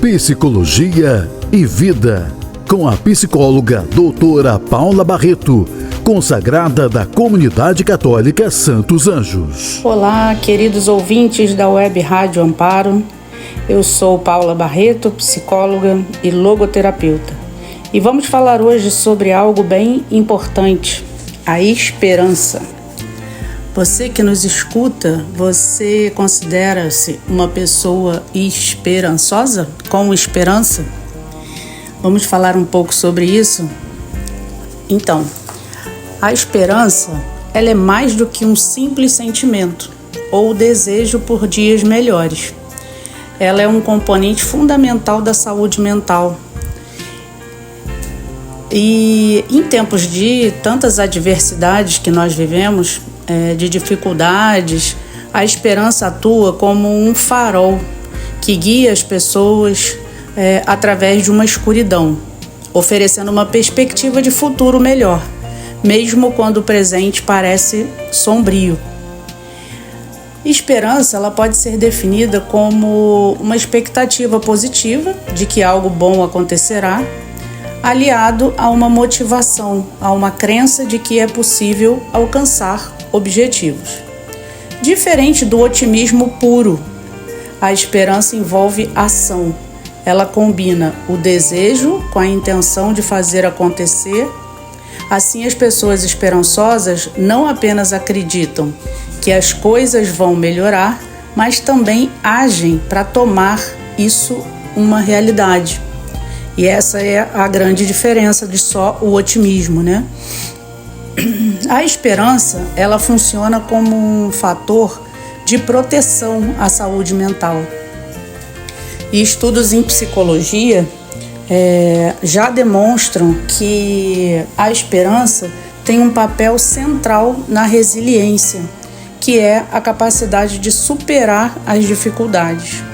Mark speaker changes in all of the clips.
Speaker 1: Psicologia e Vida, com a psicóloga doutora Paula Barreto, consagrada da Comunidade Católica Santos Anjos.
Speaker 2: Olá, queridos ouvintes da Web Rádio Amparo. Eu sou Paula Barreto, psicóloga e logoterapeuta. E vamos falar hoje sobre algo bem importante, a esperança. Você que nos escuta, você considera-se uma pessoa esperançosa? Com esperança? Vamos falar um pouco sobre isso? Então, a esperança, ela é mais do que um simples sentimento ou desejo por dias melhores. Ela é um componente fundamental da saúde mental. E em tempos de tantas adversidades que nós vivemos, de dificuldades, a esperança atua como um farol que guia as pessoas através de uma escuridão, oferecendo uma perspectiva de futuro melhor, mesmo quando o presente parece sombrio. Esperança, ela pode ser definida como uma expectativa positiva de que algo bom acontecerá, aliado a uma motivação, a uma crença de que é possível alcançar objetivos. Diferente do otimismo puro, a esperança envolve ação. Ela combina o desejo com a intenção de fazer acontecer. Assim, as pessoas esperançosas não apenas acreditam que as coisas vão melhorar, mas também agem para tornar isso uma realidade. E essa é a grande diferença de só o otimismo, né? A esperança, ela funciona como um fator de proteção à saúde mental. E estudos em psicologia já demonstram que a esperança tem um papel central na resiliência, que é a capacidade de superar as dificuldades.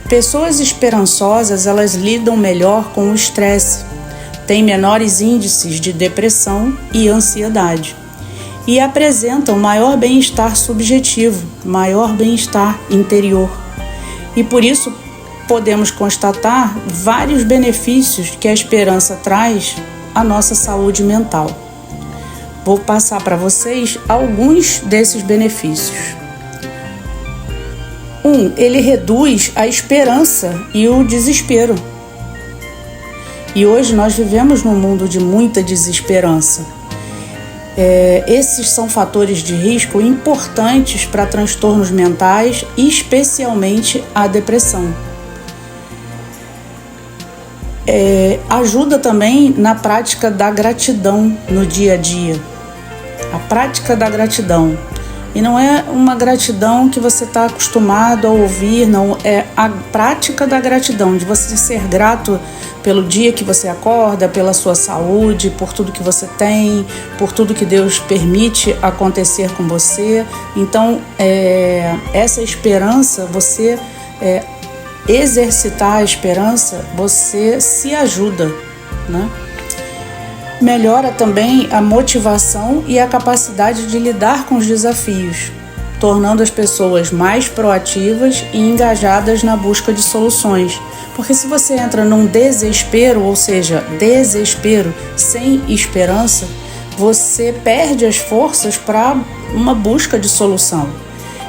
Speaker 2: Pessoas esperançosas, elas lidam melhor com o estresse, têm menores índices de depressão e ansiedade e apresentam maior bem-estar subjetivo, maior bem-estar interior. E por isso podemos constatar vários benefícios que a esperança traz à nossa saúde mental. Vou passar para vocês alguns desses benefícios. Ele reduz a esperança e o desespero. E hoje nós vivemos num mundo de muita desesperança. Esses são fatores de risco importantes para transtornos mentais, especialmente a depressão. Ajuda também na prática da gratidão no dia a dia. A prática da gratidão. E não é uma gratidão que você está acostumado a ouvir, não. É a prática da gratidão, de você ser grato pelo dia que você acorda, pela sua saúde, por tudo que você tem, por tudo que Deus permite acontecer com você. Então, essa esperança, você exercitar a esperança, você se ajuda, né? Melhora também a motivação e a capacidade de lidar com os desafios, tornando as pessoas mais proativas e engajadas na busca de soluções. Porque se você entra num desespero, ou seja, desespero sem esperança, você perde as forças para uma busca de solução.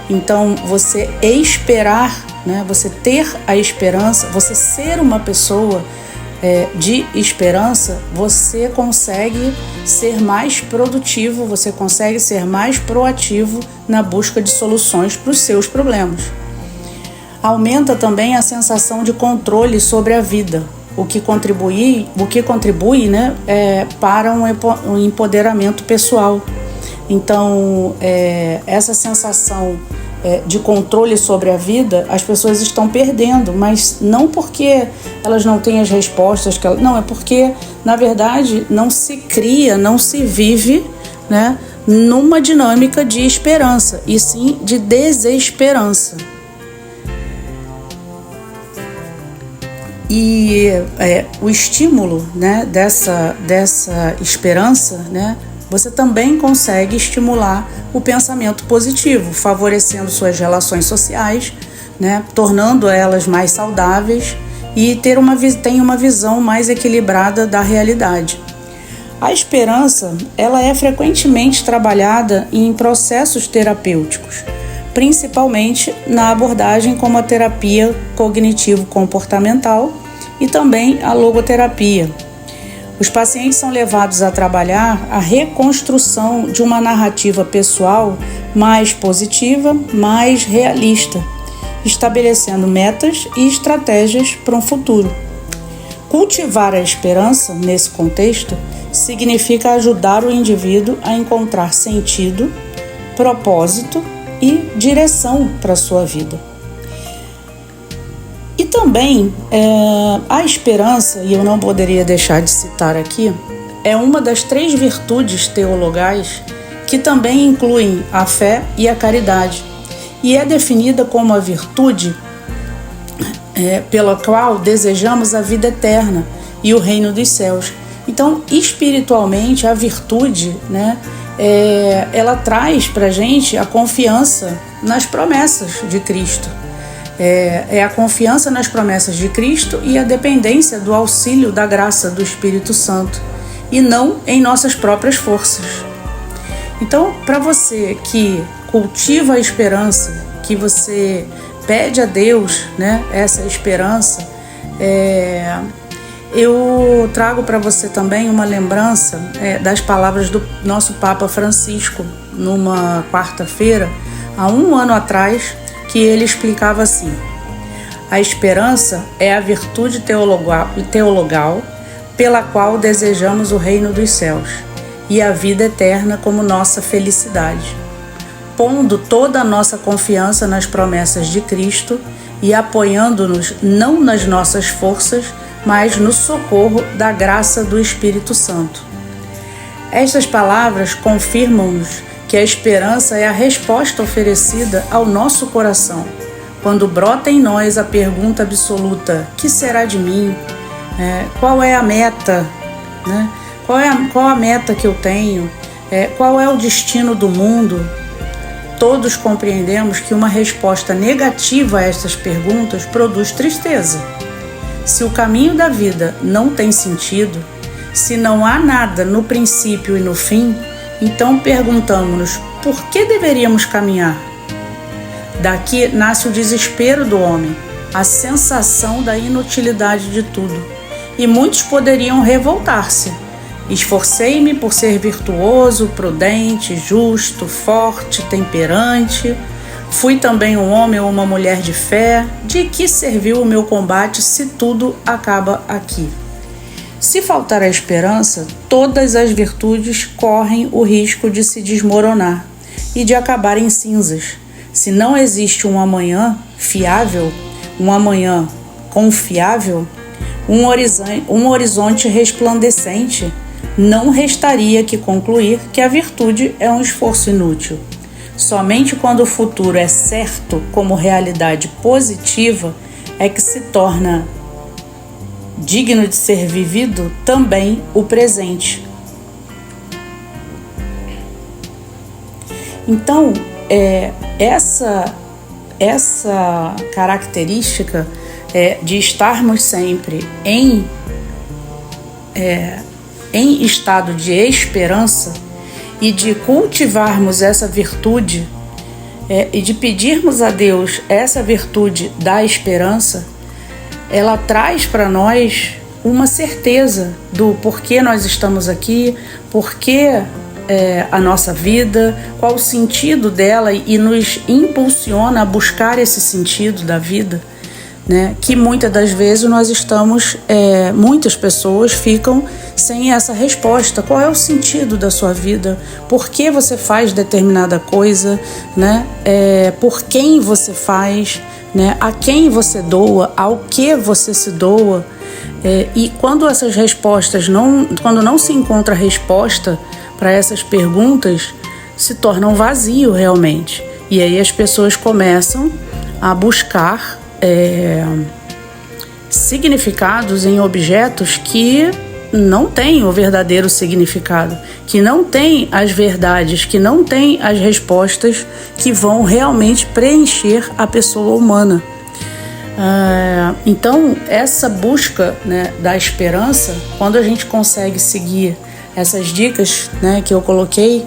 Speaker 2: Então, você esperar, né? Você ter a esperança, você ser uma pessoa de esperança, você consegue ser mais produtivo, você consegue ser mais proativo na busca de soluções para os seus problemas. Aumenta também a sensação de controle sobre a vida, o que contribui, né, para um empoderamento pessoal. Então, essa sensação de controle sobre a vida, as pessoas estão perdendo, mas não porque elas não têm as respostas, não, é porque, na verdade, não se cria, não se vive, né, numa dinâmica de esperança, e sim de desesperança. E o estímulo, né, dessa esperança, né, você também consegue estimular o pensamento positivo, favorecendo suas relações sociais, né, tornando elas mais saudáveis e tem uma visão mais equilibrada da realidade. A esperança, ela é frequentemente trabalhada em processos terapêuticos, principalmente na abordagem como a terapia cognitivo-comportamental e também a logoterapia. Os pacientes são levados a trabalhar a reconstrução de uma narrativa pessoal mais positiva, mais realista, estabelecendo metas e estratégias para um futuro. Cultivar a esperança, nesse contexto, significa ajudar o indivíduo a encontrar sentido, propósito e direção para a sua vida. E também a esperança, e eu não poderia deixar de citar aqui, é uma das 3 virtudes teologais que também incluem a fé e a caridade, e é definida como a virtude pela qual desejamos a vida eterna e o reino dos céus. Então, espiritualmente, a virtude, ela traz para a gente a confiança nas promessas de Cristo. É a confiança nas promessas de Cristo e a dependência do auxílio da graça do Espírito Santo, e não em nossas próprias forças. Então, para você que cultiva a esperança, que você pede a Deus, essa esperança, eu trago para você também uma lembrança das palavras do nosso Papa Francisco, numa quarta-feira, há 1 ano atrás, que ele explicava assim: a esperança é a virtude teologal pela qual desejamos o reino dos céus e a vida eterna como nossa felicidade, pondo toda a nossa confiança nas promessas de Cristo e apoiando-nos não nas nossas forças, mas no socorro da graça do Espírito Santo. Estas palavras confirmam-nos que a esperança é a resposta oferecida ao nosso coração, quando brota em nós a pergunta absoluta: que será de mim? Qual é a meta? Qual a meta que eu tenho? Qual é o destino do mundo? Todos compreendemos que uma resposta negativa a estas perguntas produz tristeza. Se o caminho da vida não tem sentido, se não há nada no princípio e no fim, então perguntamos-nos por que deveríamos caminhar. Daqui nasce o desespero do homem, a sensação da inutilidade de tudo. E muitos poderiam revoltar-se. Esforcei-me por ser virtuoso, prudente, justo, forte, temperante. Fui também um homem ou uma mulher de fé. De que serviu o meu combate se tudo acaba aqui? Se faltar a esperança, todas as virtudes correm o risco de se desmoronar e de acabar em cinzas. Se não existe um amanhã fiável, um amanhã confiável, um horizonte resplandecente, não restaria que concluir que a virtude é um esforço inútil. Somente quando o futuro é certo como realidade positiva é que se torna digno de ser vivido também o presente. Então, essa característica de estarmos sempre em estado de esperança e de cultivarmos essa virtude e de pedirmos a Deus essa virtude da esperança, ela traz para nós uma certeza do porquê nós estamos aqui, porquê a nossa vida, qual o sentido dela, e nos impulsiona a buscar esse sentido da vida, que muitas das vezes muitas pessoas ficam sem essa resposta. Qual é o sentido da sua vida? Por que você faz determinada coisa? Por quem você faz? A quem você doa? Ao que você se doa? E quando essas respostas quando não se encontra resposta para essas perguntas, se torna um vazio realmente. E aí as pessoas começam a buscar significados em objetos que não têm o verdadeiro significado, que não têm as verdades, que não têm as respostas que vão realmente preencher a pessoa humana. Então, essa busca, né, da esperança, quando a gente consegue seguir essas dicas, né, que eu coloquei,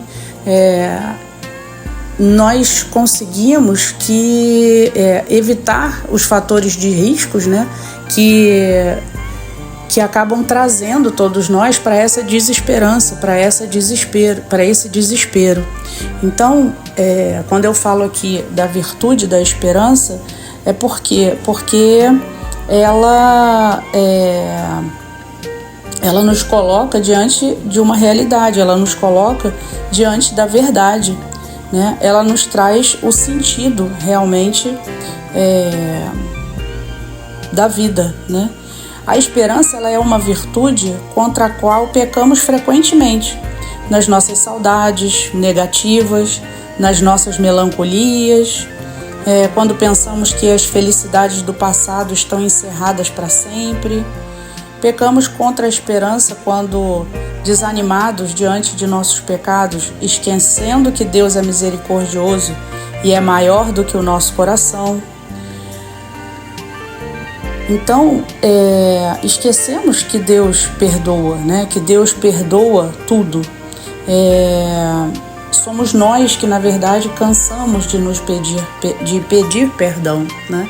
Speaker 2: nós conseguimos evitar os fatores de riscos, né, que acabam trazendo todos nós para essa desesperança, para esse desespero. Então, quando eu falo aqui da virtude da esperança, porque ela nos coloca diante de uma realidade, ela nos coloca diante da verdade, né? Ela nos traz o sentido realmente da vida, né? A esperança, ela é uma virtude contra a qual pecamos frequentemente, nas nossas saudades negativas, nas nossas melancolias, quando pensamos que as felicidades do passado estão encerradas para sempre. Pecamos contra a esperança quando, desanimados diante de nossos pecados, esquecendo que Deus é misericordioso e é maior do que o nosso coração. Então, esquecemos que Deus perdoa, né? Que Deus perdoa tudo. Somos nós que, na verdade, cansamos de pedir perdão, né?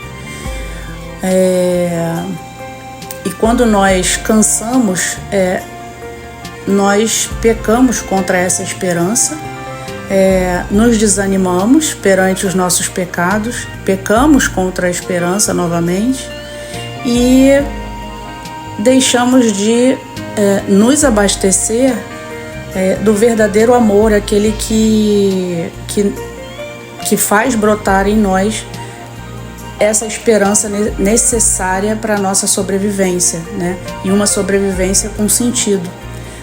Speaker 2: E quando nós cansamos, nós pecamos contra essa esperança, nos desanimamos perante os nossos pecados, pecamos contra a esperança novamente e deixamos de nos abastecer do verdadeiro amor, aquele que faz brotar em nós essa esperança necessária para a nossa sobrevivência, né? E uma sobrevivência com sentido.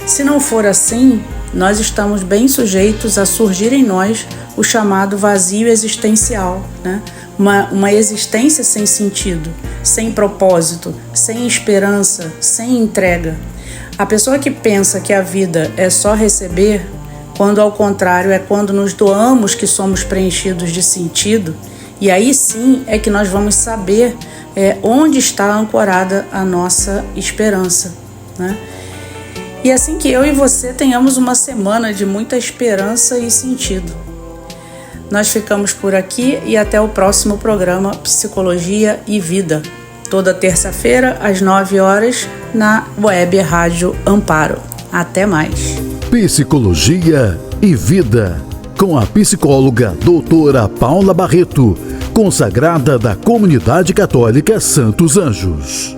Speaker 2: Se não for assim, nós estamos bem sujeitos a surgir em nós o chamado vazio existencial, né? Uma existência sem sentido, sem propósito, sem esperança, sem entrega. A pessoa que pensa que a vida é só receber, quando ao contrário é quando nos doamos que somos preenchidos de sentido, e aí sim é que nós vamos saber onde está ancorada a nossa esperança, né? E assim que eu e você tenhamos uma semana de muita esperança e sentido. Nós ficamos por aqui e até o próximo programa Psicologia e Vida, toda terça-feira às 9 horas na Web Rádio Amparo. Até mais.
Speaker 1: Psicologia e Vida, com a psicóloga doutora Paula Barreto, consagrada da Comunidade Católica Santos Anjos.